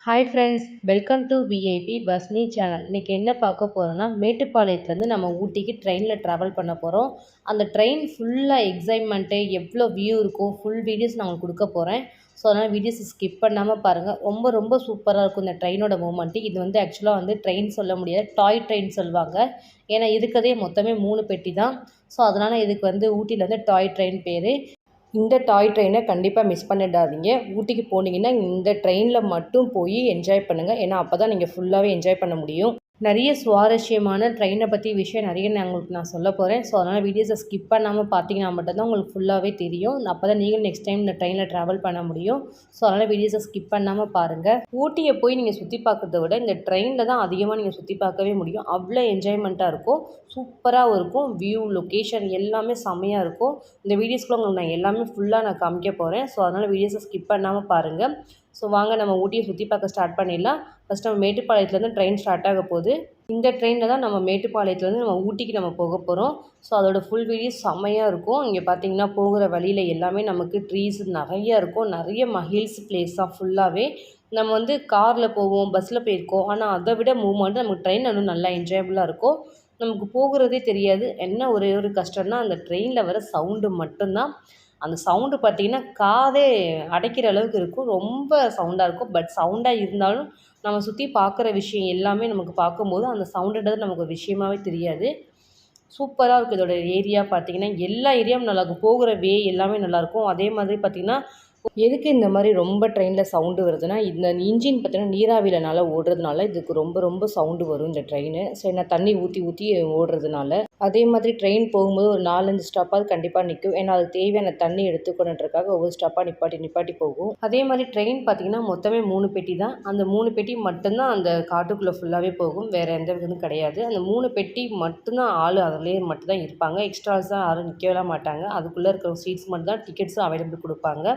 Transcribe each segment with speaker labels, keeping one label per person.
Speaker 1: Hi friends, welcome to VIP பஸ்னி channel. இன்றைக்கி என்ன பார்க்க போகிறோன்னா, மேட்டுப்பாளையத்துலேருந்து நம்ம ஊட்டிக்கு ட்ரெயினில் ட்ராவல் பண்ண போகிறோம். அந்த ட்ரெயின் ஃபுல்லாக எக்ஸைட்மெண்ட்டு, எவ்வளோ வியூ இருக்கும், ஃபுல் வீடியோஸ் நான் உங்களுக்கு கொடுக்க போகிறேன். ஸோ அதனால் வீடியோஸை ஸ்கிப் பண்ணாமல் பாருங்கள். ரொம்ப ரொம்ப சூப்பராக இருக்கும் இந்த ட்ரெயினோட மூமெண்ட்டு. இது வந்து ஆக்சுவலாக வந்து ட்ரெயின் சொல்ல முடியாது, டாய் ட்ரெயின் சொல்லுவாங்க. ஏன்னா இருக்கிறதே மொத்தமே 3 பெட்டி தான். ஸோ அதனால் இதுக்கு வந்து ஊட்டியில் வந்து டாய் ட்ரெயின் பேர். இந்த டாய் ட்ரெயினை கண்டிப்பாக மிஸ் பண்ணிடாதீங்க. ஊட்டிக்கு போனீங்கன்னா இந்த ட்ரெயினில் மட்டும் போய் என்ஜாய் பண்ணுங்கள். ஏன்னா அப்போ தான் நீங்கள் ஃபுல்லாகவே என்ஜாய் பண்ண முடியும். நிறைய சுவாரஸ்யமான ட்ரெயினை பற்றி விஷயம் நிறைய நான் சொல்ல போகிறேன். ஸோ அதனால் வீடியோஸை ஸ்கிப் பண்ணாமல் பார்த்தீங்கன்னா மட்டும்தான் உங்களுக்கு ஃபுல்லாகவே தெரியும். அப்போ தான் நீங்களும் நெக்ஸ்ட் டைம் இந்த ட்ரெயினில் ட்ராவல் பண்ண முடியும். ஸோ அதனால் வீடியோஸை ஸ்கிப் பண்ணாமல் பாருங்கள். ஊட்டியை போய் நீங்கள் சுற்றி பார்க்குறத விட இந்த ட்ரெயினில் தான் அதிகமாக நீங்கள் சுற்றி பார்க்கவே முடியும். அவ்வளோ என்ஜாய்மெண்ட்டாக இருக்கும், சூப்பராக இருக்கும். வியூ, லொக்கேஷன் எல்லாமே செம்மையாக இருக்கும். இந்த வீடியோஸ்க்குள்ள உங்களுக்கு நான் எல்லாமே ஃபுல்லாக நான் காமிக்க போகிறேன். ஸோ அதனால் வீடியோஸை ஸ்கிப் பண்ணாமல் பாருங்கள். ஸோ வாங்க நம்ம ஊட்டியை சுற்றி பார்க்க ஸ்டார்ட் பண்ணிடலாம். ஃபஸ்ட் நம்ம மேட்டுப்பாளையத்துலேருந்து ட்ரெயின் ஸ்டார்ட் ஆக போகுது. இந்த ட்ரெயினில் தான் நம்ம மேட்டுப்பாளையத்துலேருந்து நம்ம ஊட்டிக்கு நம்ம போக போகிறோம். ஸோ அதோடய ஃபுல் வீடியோஸ் செம்மையாக இருக்கும். இங்கே பார்த்தீங்கன்னா போகிற வழியில் எல்லாமே நமக்கு ட்ரீஸ் நிறையா இருக்கும். நிறைய ஹில்ஸ் பிளேஸ் தான் ஃபுல்லாகவே. நம்ம வந்து காரில் போவோம், பஸ்ஸில் போயிருக்கோம். ஆனால் அதை விட மூவ்மெண்ட் நமக்கு ட்ரெயின் இன்னும் நல்லா என்ஜாயபுளாக இருக்கும். நமக்கு போகிறதே தெரியாது. என்ன ஒரே ஒரு கஷ்டம்னா அந்த ட்ரெயினில் வர சவுண்டு மட்டும்தான். அந்த சவுண்டு பார்த்திங்கன்னா காதே அடைக்கிற அளவுக்கு இருக்கும். ரொம்ப சவுண்டாக இருக்கும். பட் சவுண்டாக இருந்தாலும் நம்ம சுற்றி பார்க்குற விஷயம் எல்லாமே நமக்கு பார்க்கும்போது அந்த சவுண்டுன்றது நமக்கு ஒரு விஷயமாகவே தெரியாது. சூப்பராக இருக்கும். இதோட ஏரியா பார்த்திங்கன்னா எல்லா ஏரியாவும் நல்லாயிருக்கும். போகிற வே எல்லாமே நல்லாயிருக்கும். அதே மாதிரி பார்த்திங்கன்னா எதுக்கு இந்த மாதிரி ரொம்ப ட்ரெயினில் சவுண்டு வருதுன்னா, இந்த இன்ஜின் பார்த்தீங்கன்னா நீராவியினால ஓடுறதுனால இதுக்கு ரொம்ப ரொம்ப சவுண்டு வரும் இந்த ட்ரெயின். ஸோ ஏன்னா தண்ணி ஊற்றி ஊற்றி ஓடுறதுனால. அதே மாதிரி ட்ரெயின் போகும்போது ஒரு 4-5 ஸ்டாப்பாவது கண்டிப்பாக நிற்கும். ஏன்னா அதுக்கு தேவையான தண்ணி எடுத்துக்கணுன்றதுக்காக ஒவ்வொரு ஸ்டாப்பாக நிப்பாட்டி போகும். அதே மாதிரி ட்ரெயின் பார்த்திங்கன்னா மொத்தமே 3 பெட்டி தான். அந்த 3 பெட்டி மட்டும்தான் அந்த காட்டுக்குள்ளே ஃபுல்லாகவே போகும். வேறு எந்த இதுவும் கிடையாது. அந்த 3 பெட்டி மட்டும்தான் ஆள் அதிலே மட்டும்தான் இருப்பாங்க. எக்ஸ்ட்ராஸாக யாரும் நிற்கலாம் மாட்டாங்க. அதுக்குள்ளே இருக்கிற சீட்ஸ் மட்டும் தான் டிக்கெட்ஸும் அவைலபிள் கொடுப்பாங்க.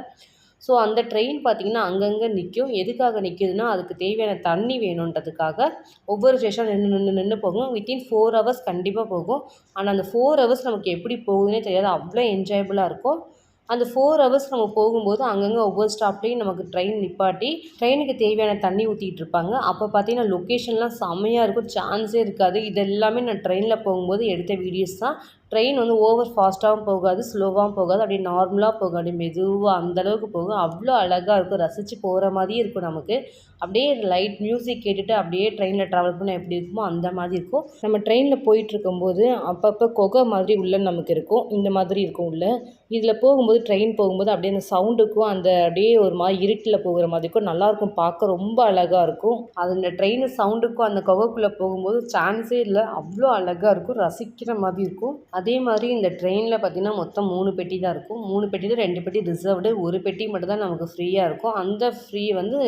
Speaker 1: ஸோ அந்த ட்ரெயின் பார்த்திங்கன்னா அங்கங்கே நிற்கும். எதுக்காக நிற்கிதுன்னா அதுக்கு தேவையான தண்ணி வேணுன்றதுக்காக ஒவ்வொரு ஸ்டேஷன் நின்று போகும். வித்தின் 4 ஹவர்ஸ் கண்டிப்பாக போகும். ஆனால் அந்த 4 ஹவர்ஸ் நமக்கு எப்படி போகுதுன்னே தெரியாது. அவ்வளோ என்ஜாயபுளாக இருக்கும். அந்த 4 ஹவர்ஸ் நம்ம போகும்போது அங்கங்கே ஒவ்வொரு ஸ்டாப்லேயும் நமக்கு ட்ரெயின் நிப்பாட்டி ட்ரெயினுக்கு தேவையான தண்ணி ஊற்றிட்டு இருப்பாங்க. அப்போ பார்த்தீங்கன்னா லொக்கேஷன்லாம் செம்மையாக இருக்கும். சான்ஸே இருக்காது. இது எல்லாமே நான் ட்ரெயினில் போகும்போது எடுத்த வீடியோஸ் தான். ட்ரெயின் வந்து ஓவர் ஃபாஸ்ட்டாகவும் போகாது, ஸ்லோவாகவும் போகாது. அப்படியே நார்மலாக போகும். அப்படியே மெதுவாக அந்தளவுக்கு போகும். அவ்வளோ அழகாக இருக்கும். ரசித்து போகிற மாதிரியே இருக்கும் நமக்கு. அப்படியே லைட் மியூசிக் கேட்டுட்டு அப்படியே ட்ரெயினில் ட்ராவல் பண்ணால் எப்படி இருக்குமோ அந்த மாதிரி இருக்கும். நம்ம ட்ரெயினில் போயிட்டுருக்கும்போது அப்பப்போ குகை மாதிரி உள்ளே நமக்கு இருக்கும். இந்த மாதிரி இருக்கும் உள்ளே. இதில் போகும்போது ட்ரெயின் போகும்போது அப்படியே அந்த சவுண்டுக்கும் அந்த அப்படியே ஒரு மாதிரி இருட்டில் போகிற மாதிரி இருக்கும். நல்லாயிருக்கும், பார்க்க ரொம்ப அழகாக இருக்கும். அது இந்த ட்ரெயின் சவுண்டுக்கும் அந்த குகைக்குள்ளே போகும்போது சான்ஸே இல்லை. அவ்வளோ அழகாக இருக்கும், ரசிக்கிற மாதிரி இருக்கும். அதே மாதிரி இந்த ட்ரெயினில் பார்த்திங்கன்னா மொத்தம் 3 பெட்டி தான் இருக்கும். 3 பெட்டியில் 2 பெட்டி ரிசர்வ்டு, ஒரு பெட்டி மட்டும் தான் நமக்கு ஃப்ரீயாக இருக்கும். அந்த ஃப்ரீ வந்து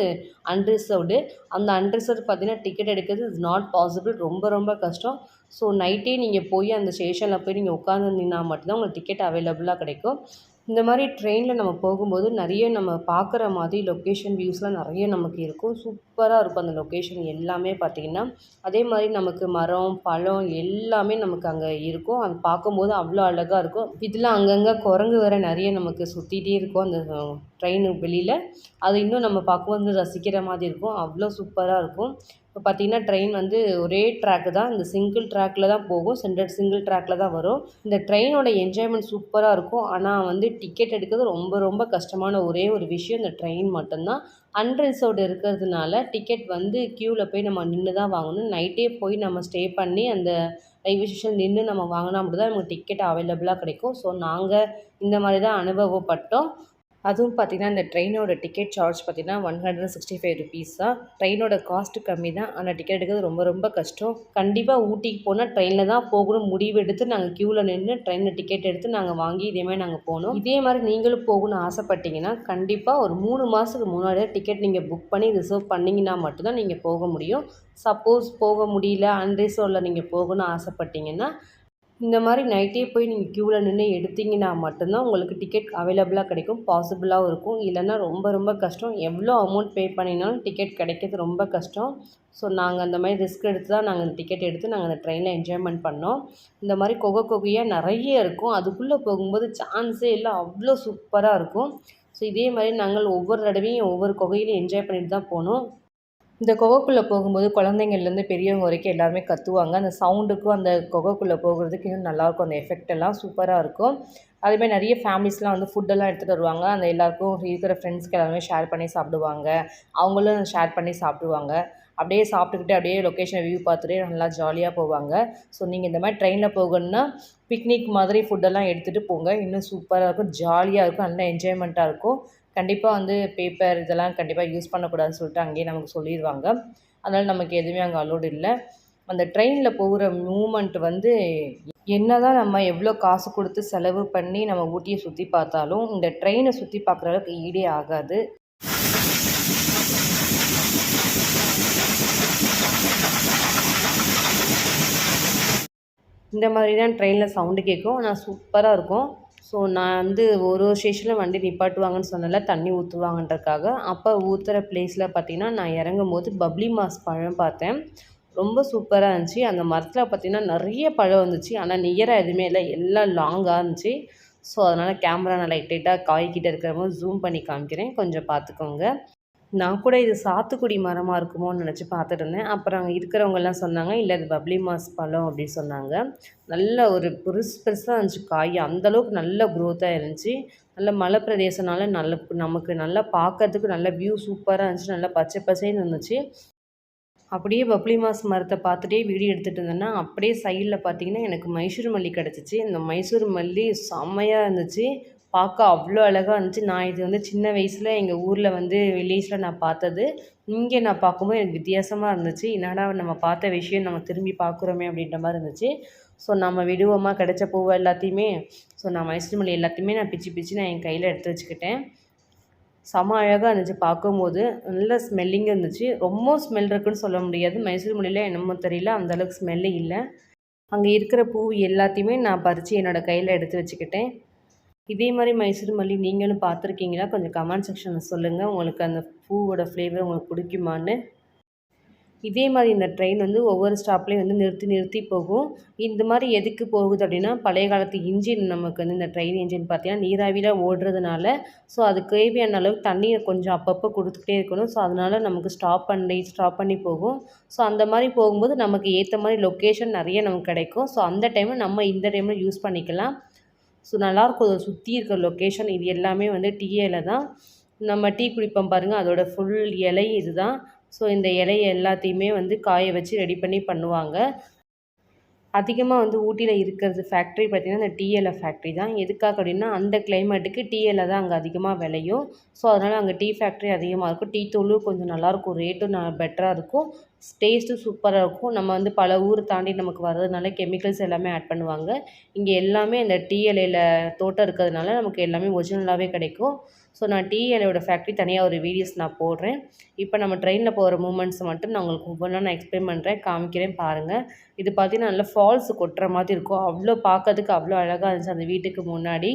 Speaker 1: அன்ரிசர்வ்டு. அந்த அன்ரிசர்வ் பார்த்திங்கன்னா டிக்கெட் எடுக்கிறது இஸ் நாட் பாசிபிள். ரொம்ப ரொம்ப கஷ்டம். ஸோ நைட்டே நீங்கள் போய் அந்த ஸ்டேஷனில் போய் நீங்கள் உட்காந்துருந்தீங்கன்னா மட்டும்தான் உங்களுக்கு டிக்கெட் அவைலபிளாக கிடைக்கும். இந்த மாதிரி ட்ரெயினில் நம்ம போகும்போது நிறைய நம்ம பார்க்குற மாதிரி லொக்கேஷன் வியூஸ்லாம் நிறைய நமக்கு இருக்கும். சூப்பராக இருக்கும் அந்த லொக்கேஷன் எல்லாமே பார்த்திங்கன்னா. அதே மாதிரி நமக்கு மரம், பழம் எல்லாமே நமக்கு அங்கே இருக்கும். அது பார்க்கும்போது அவ்வளோ அழகாக இருக்கும். இதில் அங்கங்கே குரங்கு வேறு நிறைய நமக்கு சுற்றிட்டே இருக்கும் அந்த ட்ரெயின் வெளியில். அது இன்னும் நம்ம பார்க்கும்போது ரசிக்கிற மாதிரி இருக்கும். அவ்வளோ சூப்பராக இருக்கும். இப்போ பார்த்திங்கன்னா ட்ரெயின் வந்து ஒரே ட்ராக்கு தான். இந்த சிங்கிள் ட்ராக்கில் தான் போகும். சிங்கிள் ட்ராக்கில் தான் வரும். இந்த ட்ரெயினோட என்ஜாய்மெண்ட் சூப்பராக இருக்கும். ஆனால் வந்து டிக்கெட் எடுக்கிறது ரொம்ப ரொம்ப கஷ்டமான ஒரே ஒரு விஷயம் இந்த ட்ரெயின் மட்டும்தான். அன்ரிசர்வ்டு இருக்கிறதுனால டிக்கெட் வந்து க்யூவில் போய் நம்ம நின்று தான் வாங்கணும். நைட்டே போய் நம்ம ஸ்டே பண்ணி அந்த ரயில்வே ஸ்டேஷன் நின்று நம்ம வாங்கினா மட்டும் தான் நமக்கு டிக்கெட் அவைலபிளாக கிடைக்கும். ஸோ நாங்கள் இந்த மாதிரி தான் அனுபவப்பட்டோம். அதுவும் பார்த்திங்கன்னா இந்த ட்ரெயினோட டிக்கெட் சார்ஜ் பார்த்திங்கன்னா 165 ருபீஸ் தான். ட்ரெயினோட காஸ்ட்டு கம்மி தான். ஆனால் டிக்கெட் எடுக்கிறது ரொம்ப ரொம்ப கஷ்டம். கண்டிப்பாக ஊட்டிக்கு போனால் ட்ரெயினில் தான் போகணும் முடிவு எடுத்து நாங்கள் க்யூவில் நின்று ட்ரெயினில் டிக்கெட் எடுத்து நாங்கள் வாங்கி இதே மாதிரி நாங்கள் போனோம். இதே மாதிரி நீங்களும் போகணும்னு ஆசைப்பட்டீங்கன்னா கண்டிப்பாக ஒரு 3 மாதத்துக்கு முன்னாடியே டிக்கெட் நீங்கள் புக் பண்ணி ரிசர்வ் பண்ணிங்கன்னா மட்டும்தான் நீங்கள் போக முடியும். சப்போஸ் போக முடியல, அன்ரிசர்வ்டில் நீங்கள் போகணும்னு ஆசைப்பட்டீங்கன்னா இந்த மாதிரி நைட்டே போய் நீங்கள் க்யூவில் நின்று எடுத்தீங்கன்னா மட்டும்தான் உங்களுக்கு டிக்கெட் அவைலபிளாக கிடைக்கும். பாசிபிளாகவும் இருக்கும். இல்லைன்னா ரொம்ப ரொம்ப கஷ்டம். எவ்வளோ அமௌண்ட் பே பண்ணினாலும் டிக்கெட் கிடைக்கிறது ரொம்ப கஷ்டம். ஸோ நாங்கள் அந்த மாதிரி ரிஸ்க் எடுத்து தான் நாங்கள் டிக்கெட் எடுத்து நாங்கள் அந்த ட்ரெயினில் என்ஜாய்மெண்ட் பண்ணோம். இந்த மாதிரி குகையாக நிறைய இருக்கும். அதுக்குள்ளே போகும்போது சான்ஸே இல்லை. அவ்வளோ சூப்பராக இருக்கும். ஸோ இதே மாதிரி நாங்கள் ஒவ்வொரு தடவையும் ஒவ்வொரு குகையிலையும் என்ஜாய் பண்ணிட்டு தான் போனோம். இந்த குகைக்குள்ள போகும்போது குழந்தைங்கள்லேருந்து பெரியவங்க வரைக்கும் எல்லாருமே கத்துவாங்க. அந்த சவுண்டுக்கும் அந்த குகைக்குள்ள போகுறதுக்கு இன்னும் நல்லாயிருக்கும். அந்த எஃபெக்ட் எல்லாம் சூப்பரா இருக்கும். அதேமாரி நெறைய ஃபேமிலிஸ்லாம் வந்து ஃபுட்டெல்லாம் எடுத்துகிட்டு வருவாங்க. அந்த எல்லாருக்கும் இருக்கிற ஃப்ரெண்ட்ஸ்க்கு எல்லாருமே ஷேர் பண்ணி சாப்பிடுவாங்க. அவங்களும் ஷேர் பண்ணி சாப்பிடுவாங்க. அப்படியே சாப்பிட்டுக்கிட்டு அப்படியே லொக்கேஷன வியூ பார்த்துட்டே நல்லா ஜாலியா போவாங்க. ஸோ நீங்க இந்த மாரி ட்ரெயின்ல போகணும்னா, பிக்னிக் மாதிரி ஃபுட்டெல்லாம் எடுத்துகிட்டு போங்க. இன்னும் சூப்பரா இருக்கும். ஜாலியா இருக்கும். நல்லா என்ஜாய்மெண்ட்டா இருக்கும். கண்டிப்பா வந்து பேப்பர் இதெல்லாம் கண்டிப்பா யூஸ் பண்ணக்கூடாதுன்னு சொல்லிட்டு அங்கேயே நமக்கு சொல்லிருவாங்க. அதனால நமக்கு எதுவுமே அங்க அலோடு இல்ல. அந்த ட்ரெயின்ல போகுற மூமெண்ட் வந்து என்னதான் நம்ம எவ்வளோ காசு குடுத்து செலவு பண்ணி நம்ம ஊட்டிய சுத்தி பார்த்தாலும், இந்த ட்ரெயின சுத்தி பார்க்குற அளவுக்கு ஈடே ஆகாது. இந்த மாதிரி தான் ட்ரெயின்ல சவுண்டு கேட்கும். ஆனா சூப்பரா இருக்கும். ஸோ நான் வந்து ஒரு ஒரு ஸ்டேஷன்ல வண்டி நிப்பாட்டுவாங்கன்னு சொன்னேன்ல, தண்ணி ஊத்துவாங்கன்றதுக்காக. அப்ப ஊத்துற பிளேஸ்ல பார்த்தீங்கன்னா, நான் இறங்கும்போது பப்ளி மாஸ் பழம் பார்த்தேன். ரொம்ப சூப்பரா இருந்துச்சு. அந்த மரத்தில பார்த்தீங்கன்னா, நெறைய பழம் வந்துச்சு. ஆனா நியரா எதுவுமே இல்ல. எல்லாம் லாங்கா இருந்துச்சு. ஸோ அதனால கேமரா நான் லைட்டா காய்கிட்ட இருக்கிறபோது ஜூம் பண்ணி காமிக்கிறேன். கொஞ்சம் பார்த்துக்கோங்க. நான் கூட இது சாத்துக்குடி மரமா இருக்குமோன்னு நெனச்சு பார்த்துட்டு இருந்தேன். அப்புறம் அங்க இருக்கிறவங்கலாம் சொன்னாங்க, "இல்ல இது பப்ளி மாஸ் பழம்" அப்டி சொன்னாங்க. நல்ல ஒரு பெருசு பெருசா இருந்துச்சு காய். அந்த அளவுக்கு நல்ல குரோத்தா இருந்துச்சு. நல்ல மலை பிரதேசனால நமக்கு நல்லா பார்க்கறதுக்கு நல்ல வியூ சூப்பரா இருந்துச்சு. நல்லா பச்சை பசேல்னு இருந்துச்சு. அப்படியே பப்ளி மாஸ் மரத்த பார்த்துட்டே வீடியோ எடுத்துட்டு இருந்தேன்னா, அப்படியே சைடுல பார்த்தீங்கன்னா, எனக்கு மைசூர் மல்லி கிடச்சிச்சு. இந்த மைசூர் மல்லி செம்மையா இருந்துச்சு. பார்க்க அவ்வளோ அழகா இருந்துச்சு. நான் இது வந்து சின்ன வயசுல எங்க ஊர்ல வந்து வில்லேஜ்ல நான் பார்த்தது. இங்கே நான் பார்க்கும்போது எனக்கு வித்தியாசமா இருந்துச்சு. என்னடா நம்ம பார்த்த விஷயம் நம்ம திரும்பி பார்க்குறோமே அப்படின்ற மாரி இருந்துச்சு. ஸோ நம்ம விடுவோமா கிடைச்ச பூவ எல்லாத்தையுமே. ஸோ நான் மைசூர் மல்லி எல்லாத்தையுமே நான் பிச்சு பிச்சு நான் என் கையில எடுத்து வச்சுக்கிட்டேன். செம அழகா இருந்துச்சு பார்க்கும்போது. நல்ல ஸ்மெல்லிங்கா இருந்துச்சு. ரொம்ப ஸ்மெல் இருக்குன்னு சொல்ல முடியாது. மைசூர் மல்லில என்னமோ தெரியல, அந்த அளவுக்கு ஸ்மெல்லே இல்ல. அங்க இருக்கிற பூ எல்லாத்தையுமே நான் பறிச்சு என்னோட கையில எடுத்து வச்சுக்கிட்டேன். இதே மாரி மைசூர் மல்லி நீங்களும் பார்த்துருக்கீங்களா? கொஞ்சம் கமெண்ட் செக்ஷன்ல சொல்லுங்க. உங்களுக்கு அந்த பூவோட ஃப்ளேவர் உங்களுக்கு பிடிக்குமான்னு? இதே மாரி இந்த ட்ரெயின் வந்து ஒவ்வொரு ஸ்டாப்லேயும் வந்து நிறுத்தி நிறுத்தி போகும். இந்த மாரி எதுக்கு போகுது அப்டின்னா, பழைய காலத்து இன்ஜின் நமக்கு வந்து இந்த ட்ரெயின் இன்ஜின் பார்த்தீங்கன்னா, நீராவியில ஓடுறதுனால, ஸோ அதுக்கு தேவையான அளவுக்கு தண்ணீய கொஞ்சம் அப்பப்போ குடுத்துக்கிட்டே இருக்கணும். ஸோ அதனால நமக்கு ஸ்டாப் பண்ணி போகும். ஸோ அந்த மாரி போகும்போது நமக்கு ஏத்த மாரி லொக்கேஷன் நெறைய நமக்கு கிடைக்கும். ஸோ அந்த டைம்ல நம்ம இந்த டைம்ல யூஸ் பண்ணிக்கலாம். ஸோ நல்லாயிருக்கும். அத சுத்தி இருக்க லொக்கேஷன் இது எல்லாமே வந்து டீ இல தான். நம்ம டீ குடிப்போம் பாருங்க, அதோட ஃபுல் இலை இதுதான். ஸோ இந்த இலைய எல்லாத்தையுமே வந்து காய வச்சு ரெடி பண்ணி பண்ணுவாங்க. அதிகமா வந்து ஊட்டியில இருக்கிறது ஃபேக்ட்ரி பார்த்தீங்கன்னா, இந்த டீ எல ஃபேக்ட்ரி தான். எதுக்காக அப்டின்னா, அந்த கிளைமேட்டுக்கு டீ எல தான் அங்க அதிகமா விளையும். ஸோ அதனால அங்க டீ ஃபேக்ட்ரி அதிகமா இருக்கும். டீ தூளும் கொஞ்சம் நல்லாயிருக்கும். ரேட்டும் பெட்டரா இருக்கும். டேஸ்ட்டும் சூப்பரா இருக்கும். நம்ம வந்து பல ஊர் தாண்டி நமக்கு வர்றதுனால கெமிக்கல்ஸ் எல்லாமே ஆட் பண்ணுவாங்க. இங்க எல்லாமே இந்த டீ இலையில தோட்டம் இருக்கிறதுனால நமக்கு எல்லாமே ஒரிஜினலாவே கிடைக்கும். ஸோ நான் டீ இலையோட ஃபேக்ட்ரி தனியா ஒரு வீடியோஸ் நான் போடுறேன். இப்போ நம்ம ட்ரெயின்ல போற மூமெண்ட்ஸ மட்டும் நான் உங்களுக்கு ஒவ்வொண்ணா நான் எக்ஸ்பிளைன் பண்றேன். காமிக்கிறேன் பாருங்க. இது பார்த்தீங்கன்னா, நல்லா ஃபால்ஸ் கொட்டுற மாதிரி இருக்கும். அவ்வளோ பார்க்கறதுக்கு அவ்வளோ அழகா இருந்துச்சு அந்த வீட்டுக்கு முன்னாடி.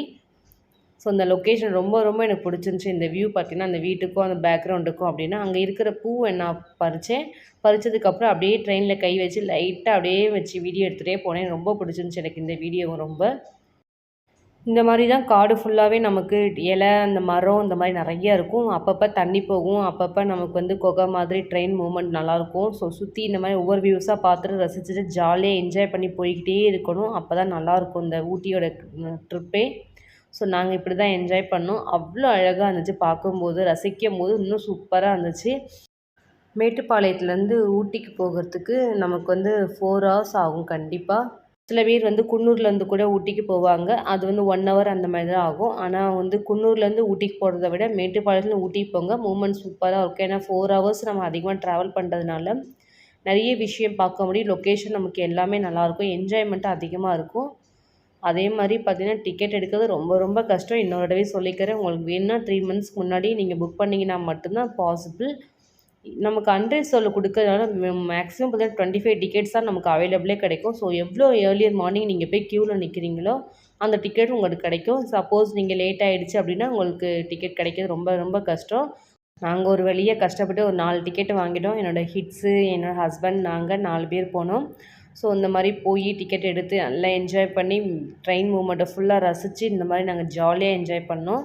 Speaker 1: ஸோ அந்த லொக்கேஷன் ரொம்ப ரொம்ப எனக்கு பிடிச்சிருந்துச்சு. இந்த வியூ பார்த்தீங்கன்னா, அந்த வீட்டுக்கும் அந்த பேக்ரவுண்டுக்கும் அப்டின்னா, அங்க இருக்கிற பூவ நான் பறிச்சேன். பறிச்சதுக்கப்புறம் அப்படியே ட்ரெயின்ல கை வச்சு லைட்டா அப்படியே வச்சு வீடியோ எடுத்துட்டே போனேன். ரொம்ப பிடிச்சிருந்துச்சு எனக்கு இந்த வீடியோவும் ரொம்ப. இந்த மாரி தான் காடு ஃபுல்லாவே நமக்கு இலை, அந்த மரம் இந்த மாரி நெறைய இருக்கும். அப்பப்ப தண்ணி போகும். அப்பப்ப நமக்கு வந்து குகை மாதிரி ட்ரெயின் மூவ்மெண்ட் நல்லாயிருக்கும். ஸோ சுத்தி இந்த மாரி ஒவ்வொரு வியூஸா பார்த்துட்டு ரசிச்சுட்டு ஜாலியா என்ஜாய் பண்ணி போய்க்கிட்டே இருக்கணும். அப்பதான் நல்லாயிருக்கும் இந்த ஊட்டியோட ட்ரிப்பே. ஸோ நாங்க இப்படி தான் என்ஜாய் பண்ணோம். அவ்வளோ அழகா இருந்துச்சு பார்க்கும்போது, ரசிக்கும்போது இன்னும் சூப்பரா இருந்துச்சு. மேட்டுப்பாளையத்துலேருந்து ஊட்டிக்கு போகறதுக்கு நமக்கு வந்து 4 ஹவர்ஸ் ஆகும் கண்டிப்பா. சில பேர் வந்து குன்னூர்லேருந்து கூட ஊட்டிக்கு போவாங்க. அது வந்து 1 ஹவர் அந்த மாரி தான் ஆகும். ஆனா வந்து குன்னூர்லேருந்து ஊட்டிக்கு போறத விட மேட்டுப்பாளையத்துலேருந்து ஊட்டிக்கு போங்க. மூவ்மெண்ட் சூப்பரா இருக்கும். ஏன்னா 4 ஹவர்ஸ் நம்ம அதிகமா ட்ராவல் பண்ணுறதுனால, நெறைய விஷயம் பார்க்க முடியும். லொக்கேஷன் நமக்கு எல்லாமே நல்லாயிருக்கும். என்ஜாய்மெண்ட் அதிகமா இருக்கும். அதே மாரி பார்த்தீங்கன்னா, டிக்கெட் எடுக்கிறது ரொம்ப ரொம்ப கஷ்டம். இன்னொரு தடவை சொல்லிக்கிறேன். உங்களுக்கு வேணும்னா 3 மந்த்ஸ்க்கு முன்னாடி நீங்க புக் பண்ணீங்கன்னா மட்டும் தான் பாசிபிள். நமக்கு அன்ரிசர்வ்ல குடுக்கறதுனால மேக்ஸிமம் பார்த்தீங்கன்னா 25 டிக்கெட்ஸ் தான் நமக்கு அவைலபிளே கிடைக்கும். ஸோ எவ்வளோ ஏர்லியர் மார்னிங் நீங்க போய் கியூல நிக்கிறீங்களோ, அந்த டிக்கெட் உங்களுக்கு கிடைக்கும். சப்போஸ் நீங்க லேட் ஆயிடுச்சு அப்டின்னா, உங்களுக்கு டிக்கெட் கிடைக்கிறது ரொம்ப ரொம்ப கஷ்டம். நாங்க ஒரு வழியா கஷ்டப்பட்டு ஒரு 4 டிக்கெட் வாங்கிட்டோம். என்னோட கிட்ஸு, என்னோட ஹஸ்பண்ட், நாங்க 4 பேர் போனோம். ஸோ இந்த மாரி போயி டிக்கெட் எடுத்து நல்லா என்ஜாய் பண்ணி ட்ரெயின் மூவ்மெண்ட்ட ஃபுல்லா ரசிச்சு, இந்த மாரி நாங்க ஜாலியா என்ஜாய் பண்ணோம்.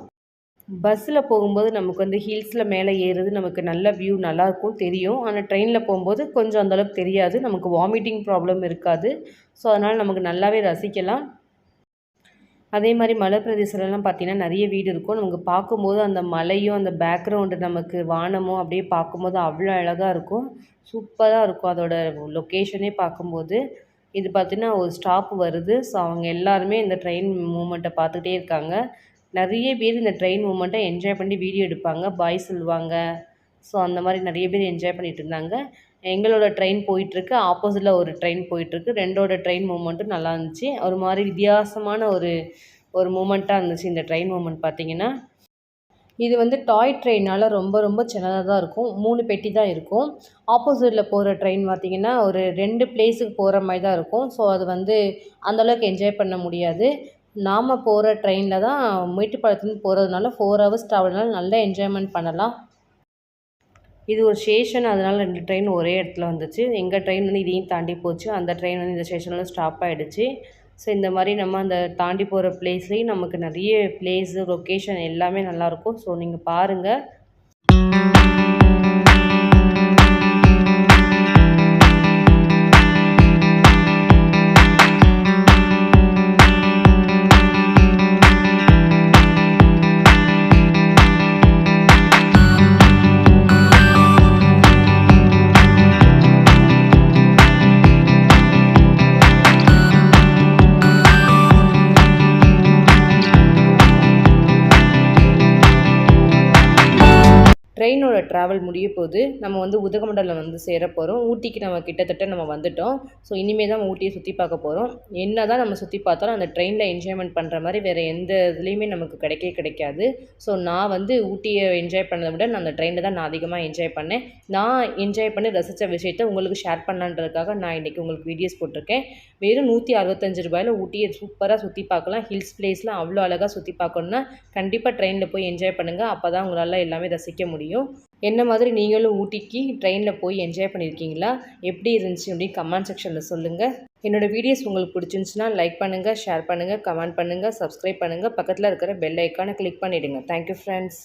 Speaker 1: பஸ்ஸில் போகும்போது நமக்கு வந்து ஹில்ஸில் மேலே ஏறுறது நமக்கு நல்ல வியூ நல்லாயிருக்கும் தெரியும். ஆனால் ட்ரெயினில் போகும்போது கொஞ்சம் அந்தளவுக்கு தெரியாது. நமக்கு வாமிட்டிங் ப்ராப்ளம் இருக்காது. ஸோ அதனால் நமக்கு நல்லாவே ரசிக்கலாம். அதே மாதிரி மலை பிரதேசத்துலலாம் பார்த்தீங்கன்னா நிறைய வீடு இருக்கும். நமக்கு பார்க்கும்போது அந்த மலையும் அந்த பேக்ரவுண்டு நமக்கு வானமும் அப்படியே பார்க்கும்போது அவ்வளோ அழகாக இருக்கும். சூப்பராக இருக்கும் அதோட லொக்கேஷனே பார்க்கும்போது. இது பார்த்தீங்கன்னா ஒரு ஸ்டாப் வருது. ஸோ அவங்க எல்லாருமே இந்த ட்ரெயின் மூமெண்ட்டை பார்த்துக்கிட்டே இருக்காங்க. நிறைய பேர் இந்த ட்ரெயின் மூமெண்ட்டை என்ஜாய் பண்ணி வீடியோ எடுப்பாங்க. பாய் சொல்லுவாங்க. ஸோ அந்த மாதிரி நிறைய பேர் என்ஜாய் பண்ணிட்டு இருந்தாங்க. எங்களோட ட்ரெயின் போயிட்டுருக்கு. ஆப்போசிட்டில் ஒரு ட்ரெயின் போயிட்டுருக்கு. 2ஓட ட்ரெயின் மூமெண்ட்டும் நல்லா இருந்துச்சு. ஒரு மாதிரி வித்தியாசமான ஒரு ஒரு மூமெண்ட்டாக இருந்துச்சு இந்த ட்ரெயின் மூமெண்ட் பார்த்தீங்கன்னா. இது வந்து டாய் ட்ரெயினால் ரொம்ப ரொம்ப சின்னதாக தான் இருக்கும். 3 பெட்டி தான் இருக்கும். ஆப்போசிட்டில் போகிற ட்ரெயின் பார்த்தீங்கன்னா, ஒரு 2 பிளேஸுக்கு போகிற மாதிரி தான் இருக்கும். ஸோ அது வந்து அந்தளவுக்கு என்ஜாய் பண்ண முடியாது. நாம் போகிற ட்ரெயினில் தான் மேட்டுப்பாளையத்துலேருந்து போகிறதுனால 4 ஹவர்ஸ் ட்ராவல்னால நல்லா என்ஜாய்மெண்ட் பண்ணலாம். இது ஒரு ஸ்டேஷன். அதனால் 2 ட்ரெயின் ஒரே இடத்துல வந்துச்சு. எங்கள் ட்ரெயின் வந்து இதையும் தாண்டி போச்சு. அந்த ட்ரெயின் வந்து இந்த ஸ்டேஷனில் ஸ்டாப் ஆகிடுச்சு. ஸோ இந்த மாதிரி நம்ம அந்த தாண்டி போகிற பிளேஸ்லேயும் நமக்கு நிறைய பிளேஸு, லொக்கேஷன் எல்லாமே நல்லாயிருக்கும். ஸோ நீங்கள் பாருங்கள். ட்ரெயினோட ட்ராவல் முடிய போது நம்ம வந்து உதகமண்டலம் வந்து சேர போகிறோம். ஊட்டிக்கு நம்ம கிட்டத்தட்ட நம்ம வந்துட்டோம். ஸோ இனிமேல் தான் நம்ம ஊட்டியை சுற்றி பார்க்க போகிறோம். என்ன தான் நம்ம சுற்றி பார்த்தாலும் அந்த ட்ரெயினில் என்ஜாய்மெண்ட் பண்ணுற மாதிரி வேறு எந்த இதுலேயுமே நமக்கு கிடைக்காது. ஸோ நான் வந்து ஊட்டியை என்ஜாய் பண்ணதை விட நான் அந்த ட்ரெயினில் தான் நான் அதிகமாக என்ஜாய் பண்ணேன். நான் என்ஜாய் பண்ணி ரசித்த விஷயத்த உங்களுக்கு ஷேர் பண்ணலான்றதுக்காக நான் இன்றைக்கி உங்களுக்கு வீடியோஸ் போட்டிருக்கேன். வெறும் ₹165 ஊட்டியை சூப்பராக சுற்றி பார்க்கலாம். ஹில்ஸ் பிளேஸ்லாம் அவ்வளோ அழகாக சுற்றி பார்க்கணுன்னா கண்டிப்பாக ட்ரெயினில் போய் என்ஜாய் பண்ணுங்கள். அப்போ தான் உங்களால் எல்லாமே ரசிக்க முடியும். என்ன மாதிரி நீங்களும் ஊட்டிக்கு ட்ரெயினில் போய் என்ஜாய் பண்ணியிருக்கீங்களா? எப்படி இருந்துச்சு அப்படின்னு கமெண்ட் செக்ஷனில் சொல்லுங்கள். என்னோடய வீடியோஸ் உங்களுக்கு பிடிச்சிருந்துச்சுன்னா லைக் பண்ணுங்கள், ஷேர் பண்ணுங்கள், கமெண்ட் பண்ணுங்கள், சப்ஸ்கிரைப் பண்ணுங்கள். பக்கத்தில் இருக்கிற பெல் ஐக்கானை கிளிக் பண்ணிவிடுங்க. Thank you friends.